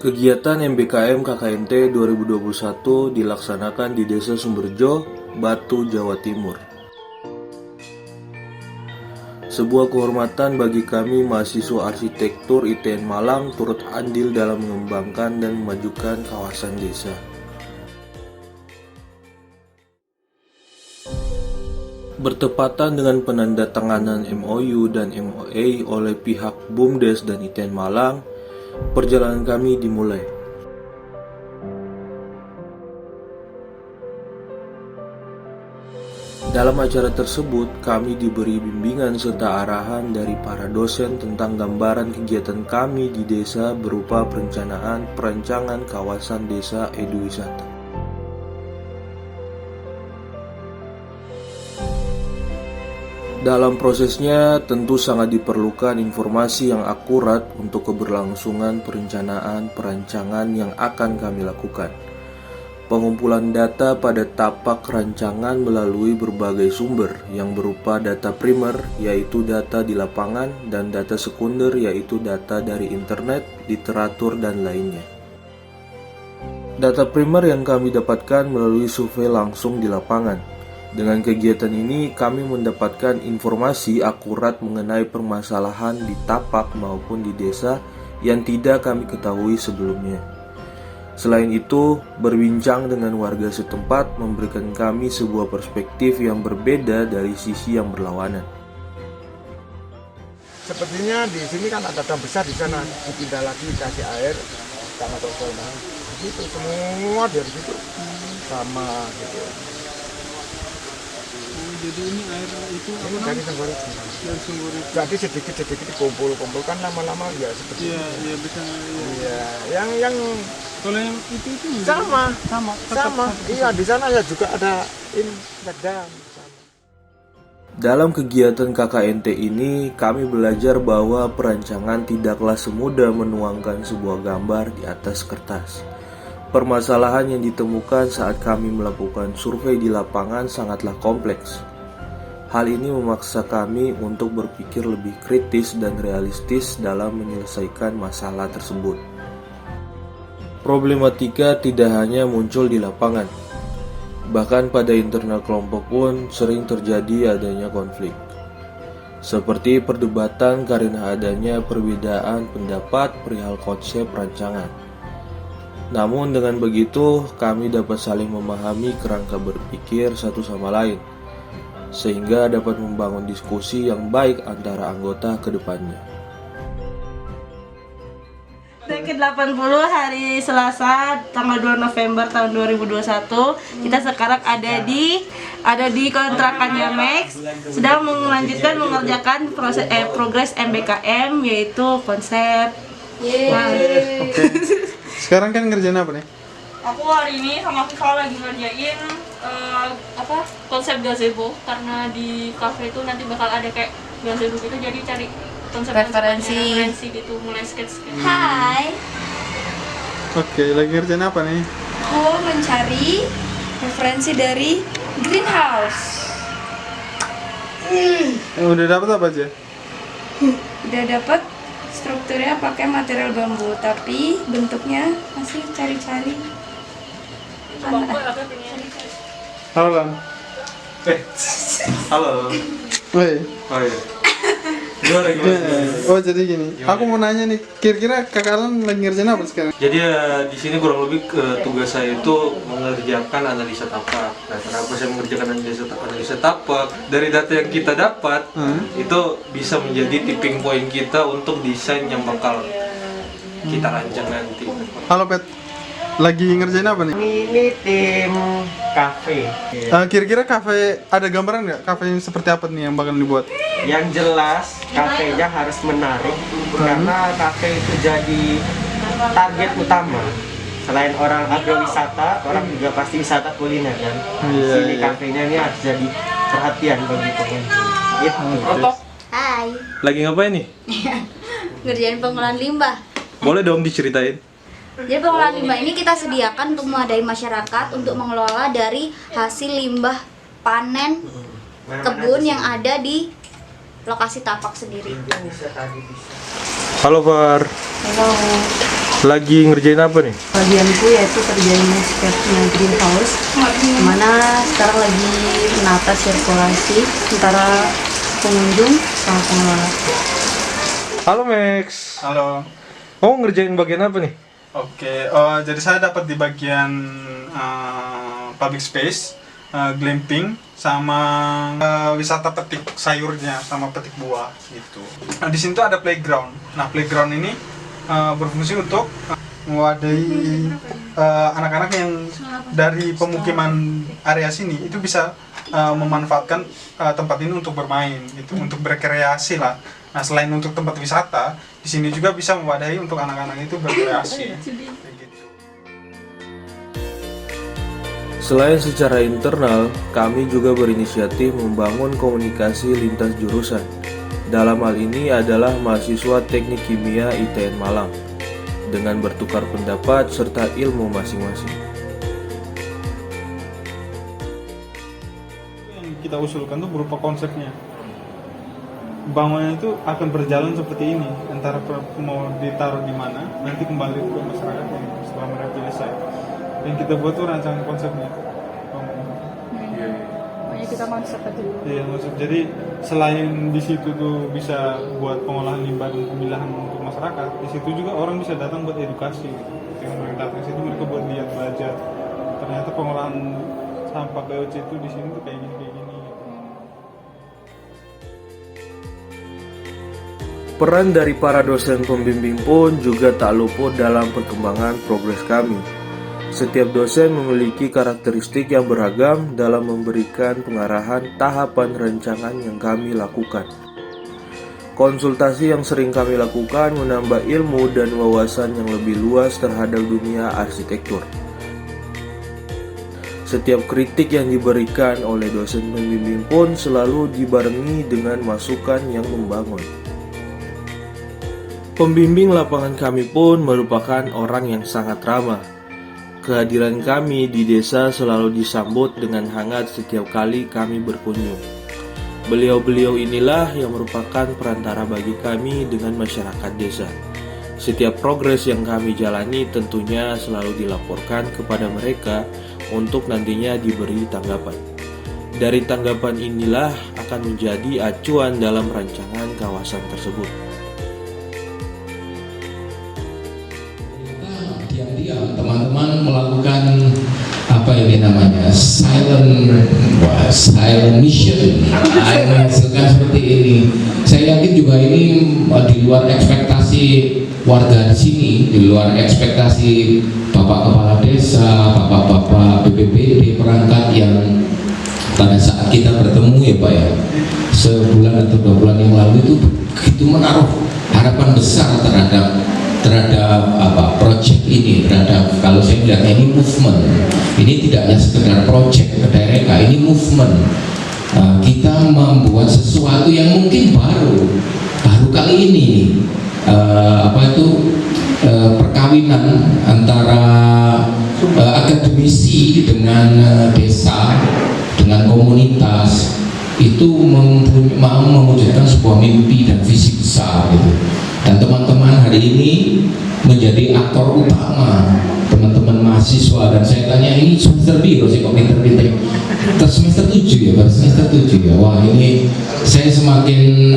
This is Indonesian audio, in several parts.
Kegiatan MBKM KKNT 2021 dilaksanakan di Desa Sumberjo, Batu, Jawa Timur. Sebuah kehormatan bagi kami mahasiswa arsitektur ITN Malang turut andil dalam mengembangkan dan memajukan kawasan desa. Bertepatan dengan penandatanganan MOU dan MOA oleh pihak BUMDes dan ITN Malang, perjalanan kami dimulai. Dalam acara tersebut, kami diberi bimbingan serta arahan dari para dosen tentang gambaran kegiatan kami di desa berupa perencanaan perancangan kawasan desa eduwisata. Dalam prosesnya, tentu sangat diperlukan informasi yang akurat untuk keberlangsungan perencanaan perancangan yang akan kami lakukan. Pengumpulan data pada tapak rancangan melalui berbagai sumber yang berupa data primer, yaitu data di lapangan, dan data sekunder, yaitu data dari internet, literatur, dan lainnya. Data primer yang kami dapatkan melalui survei langsung di lapangan. Dengan kegiatan ini, kami mendapatkan informasi akurat mengenai permasalahan di tapak maupun di desa yang tidak kami ketahui sebelumnya. Selain itu, berbincang dengan warga setempat memberikan kami sebuah perspektif yang berbeda dari sisi yang berlawanan. Sepertinya di sini kan ada dam besar di sana, dipindah lagi kasih air sama toko. Gitu semua dari situ sama gitu. Jadi ini air itu Ini dari Sumber itu. dari sumber itu. Jadi sedikit-sedikit dikumpul-kumpul kan lama-lama ya seperti Iya, ini. iya bisa. Iya. Iya, yang Kalau yang itu sama. tetap. Iya, di sana ya juga ada ini dam. Dalam kegiatan KKNT ini, kami belajar bahwa perancangan tidaklah semudah menuangkan sebuah gambar di atas kertas. Permasalahan yang ditemukan saat kami melakukan survei di lapangan sangatlah kompleks. Hal ini memaksa kami untuk berpikir lebih kritis dan realistis dalam menyelesaikan masalah tersebut. Problematika tidak hanya muncul di lapangan, bahkan pada internal kelompok pun sering terjadi adanya konflik. Seperti perdebatan karena adanya perbedaan pendapat perihal konsep rancangan. Namun dengan begitu, kami dapat saling memahami kerangka berpikir satu sama lain, sehingga dapat membangun diskusi yang baik antara anggota ke depannya. Ke-80 hari Selasa tanggal 2 November tahun 2021. Kita sekarang ada di kontrakan Yamex, sedang mengerjakan progres MBKM, yaitu konsep. Oke. Sekarang kan ngerjain apa nih? Aku hari ini sama Vika lagi ngerjain konsep gazebo, karena di cafe itu nanti bakal ada kayak gazebo gitu, jadi cari konsep referensi gitu, mulai sketch. Hai, Oke, lagi ngerjain apa nih? aku mencari referensi dari greenhouse. Udah dapat apa aja? Udah dapat strukturnya pakai material bambu, tapi bentuknya masih cari-cari. Halo Lan. Halo. Woi. Oh iya. Gimana? Oh jadi gini. Aku mau nanya nih, kira-kira kakak Lan lagi ngerjain apa sekarang? Jadi di sini kurang lebih tugas saya itu mengerjakan analisa tapak. Nah, kenapa saya mengerjakan analisa tapak? Dari data yang kita dapat, itu bisa menjadi tipping point kita untuk desain yang bakal kita rancang nanti. Halo Pet. Lagi ngerjain apa nih? Ini tim kafe. Kira-kira kafe ada gambaran nggak? Kafe yang seperti apa nih yang bakal dibuat? Yang jelas kafenya harus menarik, karena kafe itu jadi target utama. Selain orang agrowisata, orang juga pasti wisata kuliner kan. Sini kafenya ini harus jadi perhatian bagi pengunjung. Itu. Hai, Lagi ngapain nih? ngerjain pengolahan limbah. Boleh dong diceritain? Jadi pengolahan limbah ini kita sediakan untuk memadai masyarakat untuk mengelola dari hasil limbah panen kebun yang ada di lokasi tapak sendiri. Halo Far. Halo. Lagi ngerjain apa nih? Bagianku yaitu kerjain landscape-nya greenhouse, dimana sekarang lagi menata sirkulasi antara pengunjung sama pengelola. Halo Max. Halo. Kamu ngerjain bagian apa nih? Oke, jadi saya dapat di bagian public space, glamping, sama wisata petik sayurnya, sama petik buah gitu. Nah, di sini tuh ada playground. Nah, playground ini berfungsi untuk mewadahi anak-anak yang dari pemukiman area sini itu bisa memanfaatkan tempat ini untuk bermain, gitu, untuk berkreasi lah. Nah, selain untuk tempat wisata, di sini juga bisa mewadahi untuk anak-anak itu berkreasi. Selain secara internal, kami juga berinisiatif membangun komunikasi lintas jurusan. Dalam hal ini adalah mahasiswa Teknik Kimia ITN Malang, dengan bertukar pendapat serta ilmu masing-masing. Yang kita usulkan tuh berupa konsepnya. Bangunan itu akan berjalan seperti ini, antara mau ditaruh di mana, nanti kembali ke masyarakat yang setelah mereka selesai. Yang kita buat tuh rancangan konsepnya. Pokoknya kita konsep aja dulu. Iya, konsep. Jadi selain di situ tuh bisa buat pengolahan limbah dan pemilahan untuk masyarakat, di situ juga orang bisa datang buat edukasi. Yang mereka datang ke situ mereka buat lihat, belajar. Ternyata pengolahan sampah POC itu di sini tuh kayak gini. Peran dari para dosen pembimbing pun juga tak luput dalam perkembangan progres kami. Setiap dosen memiliki karakteristik yang beragam dalam memberikan pengarahan tahapan rancangan yang kami lakukan. Konsultasi yang sering kami lakukan menambah ilmu dan wawasan yang lebih luas terhadap dunia arsitektur. Setiap kritik yang diberikan oleh dosen pembimbing pun selalu dibarengi dengan masukan yang membangun. Pembimbing lapangan kami pun merupakan orang yang sangat ramah. Kehadiran kami di desa selalu disambut dengan hangat setiap kali kami berkunjung. Beliau-beliau inilah yang merupakan perantara bagi kami dengan masyarakat desa. Setiap progres yang kami jalani tentunya selalu dilaporkan kepada mereka untuk nantinya diberi tanggapan. Dari tanggapan inilah akan menjadi acuan dalam rancangan kawasan tersebut. Diam-diam teman-teman melakukan apa ini namanya silent mission, menghasilkan seperti ini. Saya yakin juga ini di luar ekspektasi warga di sini, di luar ekspektasi bapak kepala desa, bapak-bapak BPBD perangkat yang pada saat kita bertemu ya Pak ya, sebulan atau 2 bulan yang lalu itu begitu menaruh harapan besar terhadap apa proyek ini, terhadap, kalau saya melihatnya ini movement, ini tidak hanya sekedar proyek ke daerah, ini movement. Kita membuat sesuatu yang mungkin baru kali ini, perkawinan antara akademisi dengan desa, dengan komunitas, itu mau mewujudkan sebuah mimpi dan visi besar gitu. Dan teman-teman hari ini menjadi aktor utama, teman-teman mahasiswa. Dan saya tanya, ini semester biru sih kok pinter-pinter, semester 7 ya, baru semester 7 ya. Wah, ini saya semakin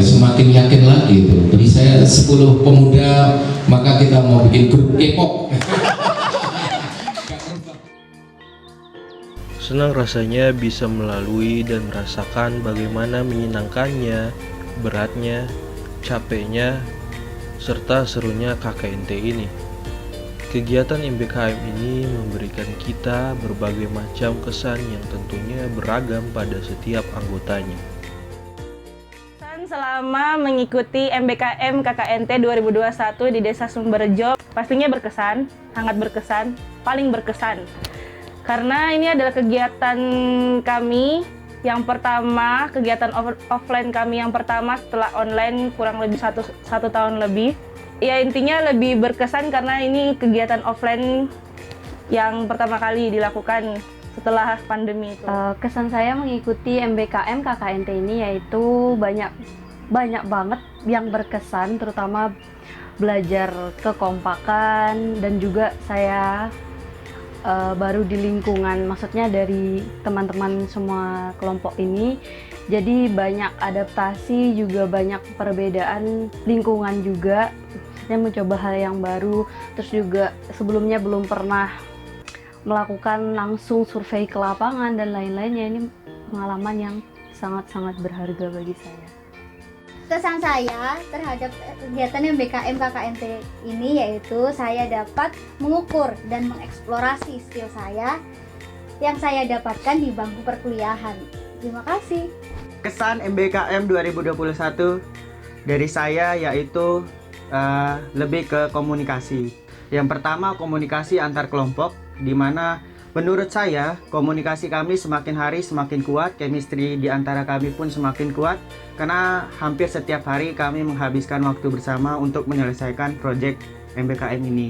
semakin yakin lagi itu. Beri saya 10 pemuda, maka kita mau bikin grup K-pop. Senang rasanya bisa melalui dan merasakan bagaimana menyenangkannya, beratnya, capeknya, serta serunya KKNT ini. Kegiatan MBKM ini memberikan kita berbagai macam kesan yang tentunya beragam pada setiap anggotanya. Selama mengikuti MBKM KKNT 2021 di Desa Sumberjo, pastinya berkesan, sangat berkesan, paling berkesan. Karena ini adalah kegiatan kami yang pertama, kegiatan offline kami yang pertama setelah online kurang lebih satu tahun lebih. Ya intinya lebih berkesan karena ini kegiatan offline yang pertama kali dilakukan setelah pandemi itu. Kesan saya mengikuti MBKM KKNT ini yaitu banyak banget yang berkesan, terutama belajar kekompakan, dan juga saya baru di lingkungan, maksudnya dari teman-teman semua kelompok ini, jadi banyak adaptasi, juga banyak perbedaan lingkungan juga. Saya mencoba hal yang baru, terus juga sebelumnya belum pernah melakukan langsung survei ke lapangan dan lain-lainnya. Ini pengalaman yang sangat-sangat berharga bagi saya. Kesan saya terhadap kegiatan MBKM KKNT ini yaitu saya dapat mengukur dan mengeksplorasi skill saya yang saya dapatkan di bangku perkuliahan. Terima kasih. Kesan MBKM 2021 dari saya yaitu lebih ke komunikasi. Yang pertama, komunikasi antar kelompok, di mana menurut saya komunikasi kami semakin hari semakin kuat, chemistry di antara kami pun semakin kuat, karena hampir setiap hari kami menghabiskan waktu bersama untuk menyelesaikan proyek MBKM ini.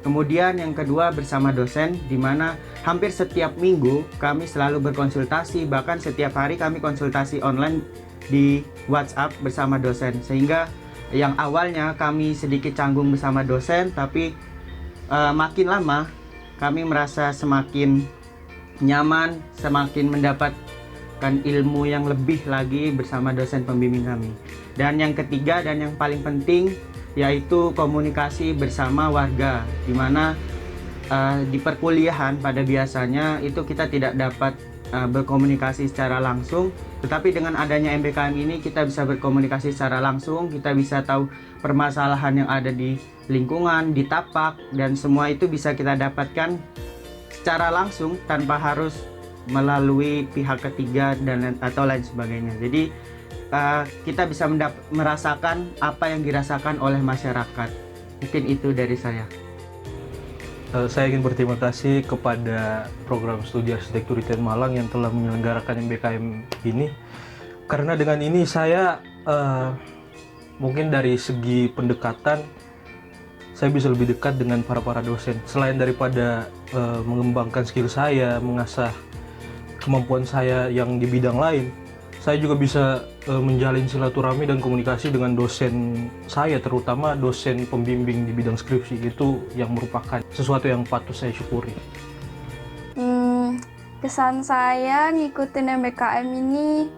Kemudian yang kedua, bersama dosen, di mana hampir setiap minggu kami selalu berkonsultasi, bahkan setiap hari kami konsultasi online di WhatsApp bersama dosen, sehingga yang awalnya kami sedikit canggung bersama dosen, tapi makin lama kami merasa semakin nyaman, semakin mendapatkan ilmu yang lebih lagi bersama dosen pembimbing kami. Dan yang ketiga dan yang paling penting yaitu komunikasi bersama warga, di mana di perkuliahan pada biasanya itu kita tidak dapat berkomunikasi secara langsung, tetapi dengan adanya MBKM ini kita bisa berkomunikasi secara langsung, kita bisa tahu permasalahan yang ada di lingkungan, di tapak, dan semua itu bisa kita dapatkan secara langsung tanpa harus melalui pihak ketiga dan atau lain sebagainya. Jadi kita bisa merasakan apa yang dirasakan oleh masyarakat. Mungkin itu dari saya. Saya ingin berterima kasih kepada program studi arsitektur ITN Malang yang telah menyelenggarakan MBKM ini, karena dengan ini saya mungkin dari segi pendekatan saya bisa lebih dekat dengan para dosen. Selain daripada mengembangkan skill saya, mengasah kemampuan saya yang di bidang lain, saya juga bisa menjalin silaturahmi dan komunikasi dengan dosen saya, terutama dosen pembimbing di bidang skripsi. Itu yang merupakan sesuatu yang patut saya syukuri. Kesan saya ngikutin MBKM ini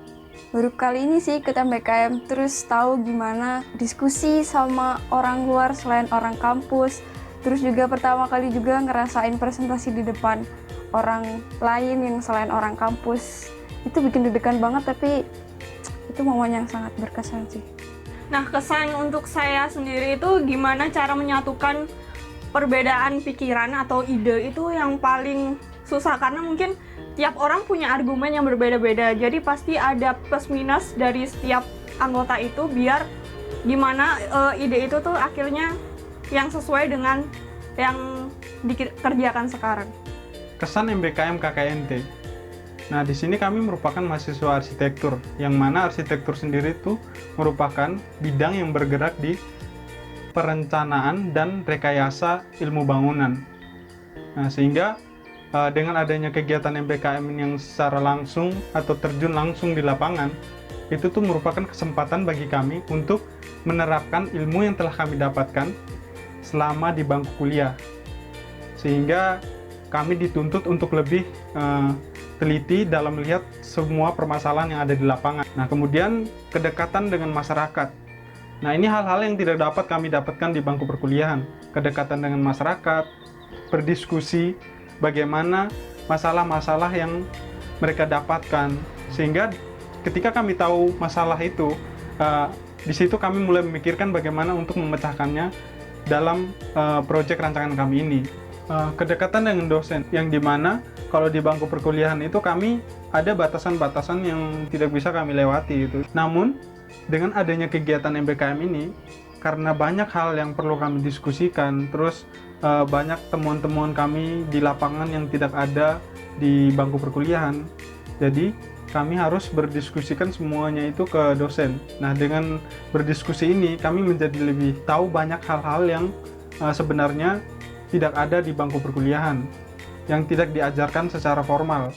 baru kali ini sih ikut MBKM, terus tahu gimana diskusi sama orang luar selain orang kampus. Terus juga pertama kali juga ngerasain presentasi di depan orang lain yang selain orang kampus. Itu bikin deg-degan banget, tapi itu momen yang sangat berkesan sih. Nah, kesan untuk saya sendiri itu gimana cara menyatukan perbedaan pikiran atau ide itu yang paling susah, karena mungkin tiap orang punya argumen yang berbeda-beda, jadi pasti ada plus minus dari setiap anggota itu biar gimana ide itu tuh akhirnya yang sesuai dengan yang dikerjakan sekarang. Kesan MBKM KKNT. Nah, di sini kami merupakan mahasiswa arsitektur, yang mana arsitektur sendiri itu merupakan bidang yang bergerak di perencanaan dan rekayasa ilmu bangunan. Nah, sehingga dengan adanya kegiatan MBKM yang secara langsung atau terjun langsung di lapangan, itu tuh merupakan kesempatan bagi kami untuk menerapkan ilmu yang telah kami dapatkan selama di bangku kuliah. Sehingga kami dituntut untuk lebih teliti dalam melihat semua permasalahan yang ada di lapangan. Nah, kemudian kedekatan dengan masyarakat. Nah, ini hal-hal yang tidak dapat kami dapatkan di bangku perkuliahan. Kedekatan dengan masyarakat, berdiskusi bagaimana masalah-masalah yang mereka dapatkan. Sehingga ketika kami tahu masalah itu, di situ kami mulai memikirkan bagaimana untuk memecahkannya dalam proyek rancangan kami ini. Kedekatan dengan dosen, yang dimana kalau di bangku perkuliahan itu kami ada batasan-batasan yang tidak bisa kami lewati itu. Namun dengan adanya kegiatan MBKM ini, karena banyak hal yang perlu kami diskusikan, terus banyak temuan-temuan kami di lapangan yang tidak ada di bangku perkuliahan, jadi kami harus berdiskusikan semuanya itu ke dosen. Nah, dengan berdiskusi ini kami menjadi lebih tahu banyak hal-hal yang sebenarnya tidak ada di bangku perkuliahan, yang tidak diajarkan secara formal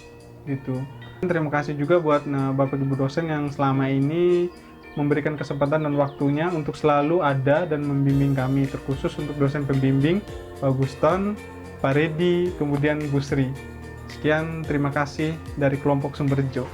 gitu. Terima kasih juga buat Bapak Ibu dosen yang selama ini memberikan kesempatan dan waktunya untuk selalu ada dan membimbing kami, terkhusus untuk dosen pembimbing Pak Guston, Pak Redi, kemudian Bu Sri. Sekian, terima kasih dari kelompok Sumberjo.